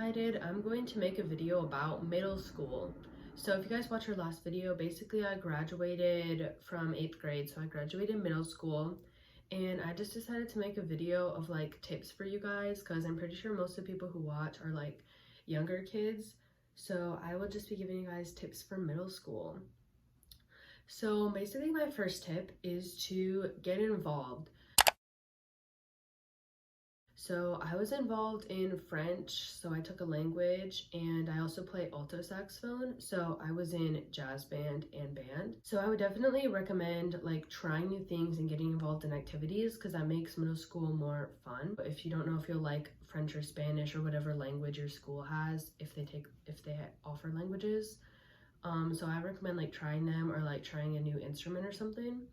decided I'm going to make a video about middle school. So if you guys watched our last video, basically I graduated from 8th grade, so I graduated middle school, and I just decided to make a video of like tips for you guys because I'm pretty sure most of the people who watch are like younger kids. So I will just be giving you guys tips for middle school. So basically my first tip is to get involved. So I was involved in French, so I took a language, and I also play alto saxophone. So I was in jazz band and band. So I would definitely recommend like trying new things and getting involved in activities because that makes middle school more fun. But if you don't know if you'll like French or Spanish or whatever language your school has, if they offer languages, so I recommend like trying them or like trying a new instrument or something.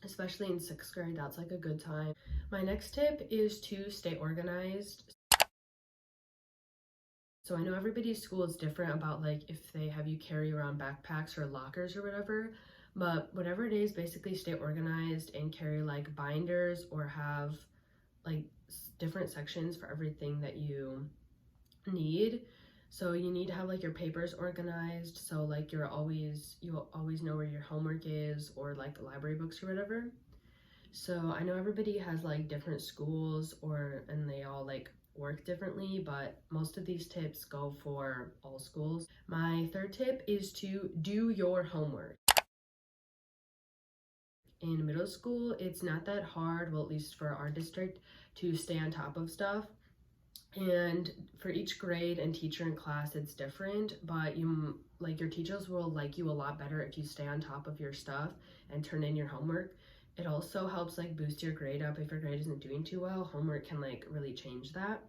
Especially in 6th grade, that's like a good time. My next tip is to stay organized. So I know everybody's school is different about like if they have you carry around backpacks or lockers or whatever, but whatever it is, basically stay organized and carry like binders or have like different sections for everything that you need. So you need to have like your papers organized, so like you'll always know where your homework is or like the library books or whatever. So I know everybody has like different schools and they all like work differently, but most of these tips go for all schools. My third tip is to do your homework. In middle school, it's not that hard, well, at least for our district, to stay on top of stuff. And for each grade and teacher in class, it's different, but your teachers will like you a lot better if you stay on top of your stuff and turn in your homework. It also helps like boost your grade up. If your grade isn't doing too well, homework can like really change that.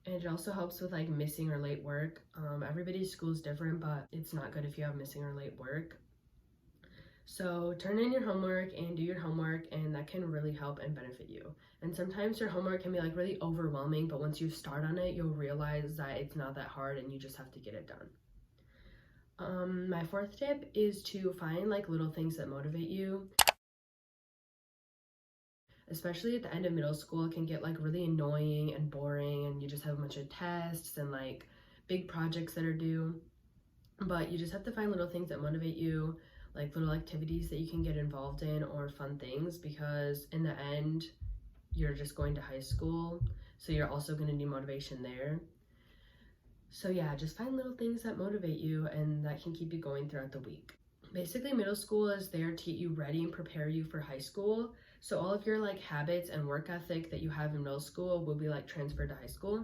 And it also helps with like missing or late work. Everybody's school is different, but it's not good if you have missing or late work. So turn in your homework and do your homework, and that can really help and benefit you. And sometimes your homework can be like really overwhelming, but once you start on it, you'll realize that it's not that hard and you just have to get it done. My fourth tip is to find like little things that motivate you. Especially at the end of middle school, it can get like really annoying and boring and you just have a bunch of tests and like big projects that are due. But you just have to find little things that motivate you, like little activities that you can get involved in or fun things, because in the end, you're just going to high school, so you're also going to need motivation there. So yeah, just find little things that motivate you and that can keep you going throughout the week. Basically, middle school is there to get you ready and prepare you for high school. So all of your like habits and work ethic that you have in middle school will be like transferred to high school.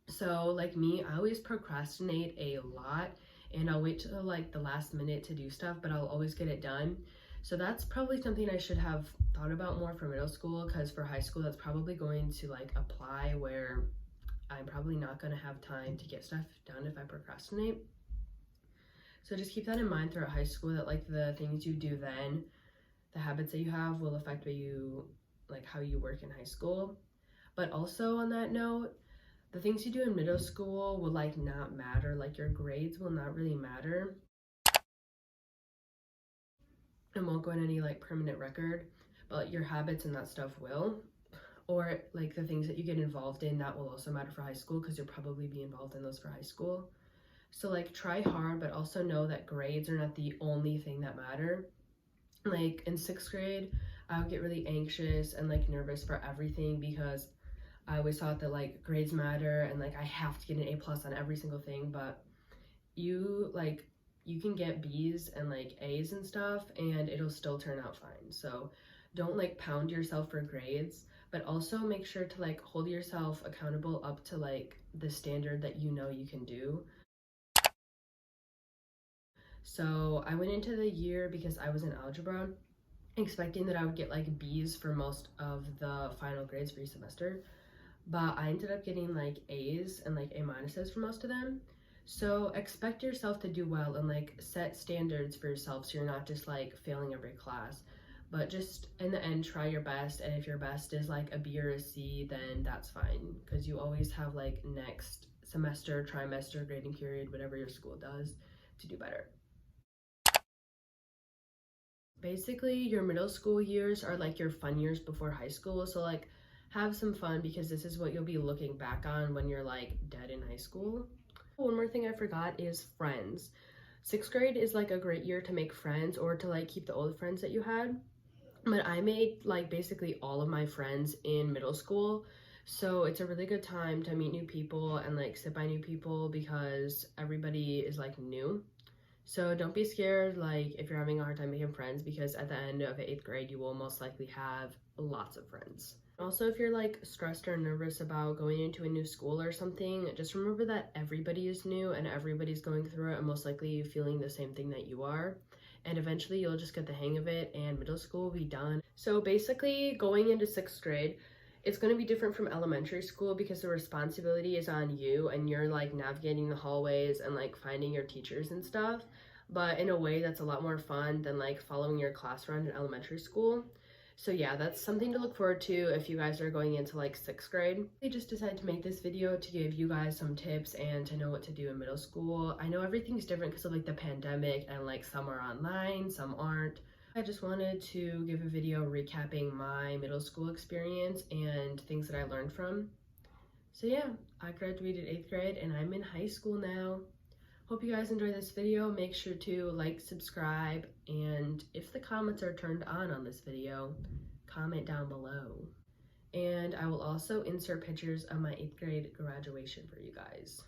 So like me, I always procrastinate a lot and I'll wait till like the last minute to do stuff, but I'll always get it done. So that's probably something I should have thought about more for middle school, because for high school that's probably going to like apply, where I'm probably not going to have time to get stuff done if I procrastinate. So just keep that in mind throughout high school, that like the things you do then, the habits that you have will affect how you work in high school. But also on that note, the things you do in middle school will like not matter, like your grades will not really matter and won't go in any like permanent record, but your habits and that stuff will. Or like the things that you get involved in, that will also matter for high school, because you'll probably be involved in those for high school. So like try hard, but also know that grades are not the only thing that matter. Like in 6th grade, I would get really anxious and like nervous for everything, because I always thought that like grades matter and like I have to get an A+ on every single thing, but you can get B's and like A's and stuff and it'll still turn out fine. So don't like pound yourself for grades, but also make sure to like hold yourself accountable up to like the standard that you know you can do. So I went into the year, because I was in algebra, expecting that I would get like B's for most of the final grades for each semester, but I ended up getting like A's and like A- for most of them. So expect yourself to do well and like set standards for yourself, so you're not just like failing every class, but just in the end try your best. And if your best is like a B or a C, then that's fine, because you always have like next semester, trimester, grading period, whatever your school does, to do better. Basically, your middle school years are like your fun years before high school. So like have some fun because this is what you'll be looking back on when you're like dead in high school. One more thing I forgot is friends. 6th grade is like a great year to make friends or to like keep the old friends that you had. But I made like basically all of my friends in middle school. So it's a really good time to meet new people and like sit by new people because everybody is like new. So don't be scared like if you're having a hard time making friends, because at the end of 8th grade you will most likely have lots of friends. Also, if you're like stressed or nervous about going into a new school or something, just remember that everybody is new and everybody's going through it and most likely feeling the same thing that you are. And eventually you'll just get the hang of it and middle school will be done. So basically going into 6th grade, it's going to be different from elementary school because the responsibility is on you and you're like navigating the hallways and like finding your teachers and stuff, but in a way that's a lot more fun than like following your class around in elementary school. So yeah, that's something to look forward to if you guys are going into like 6th grade. I just decided to make this video to give you guys some tips and to know what to do in middle school. I know everything's different because of like the pandemic and like some are online, some aren't. I just wanted to give a video recapping my middle school experience and things that I learned from. So yeah, I graduated 8th grade and I'm in high school now. Hope you guys enjoyed this video. Make sure to like, subscribe, and if the comments are turned on this video, comment down below. And I will also insert pictures of my 8th grade graduation for you guys.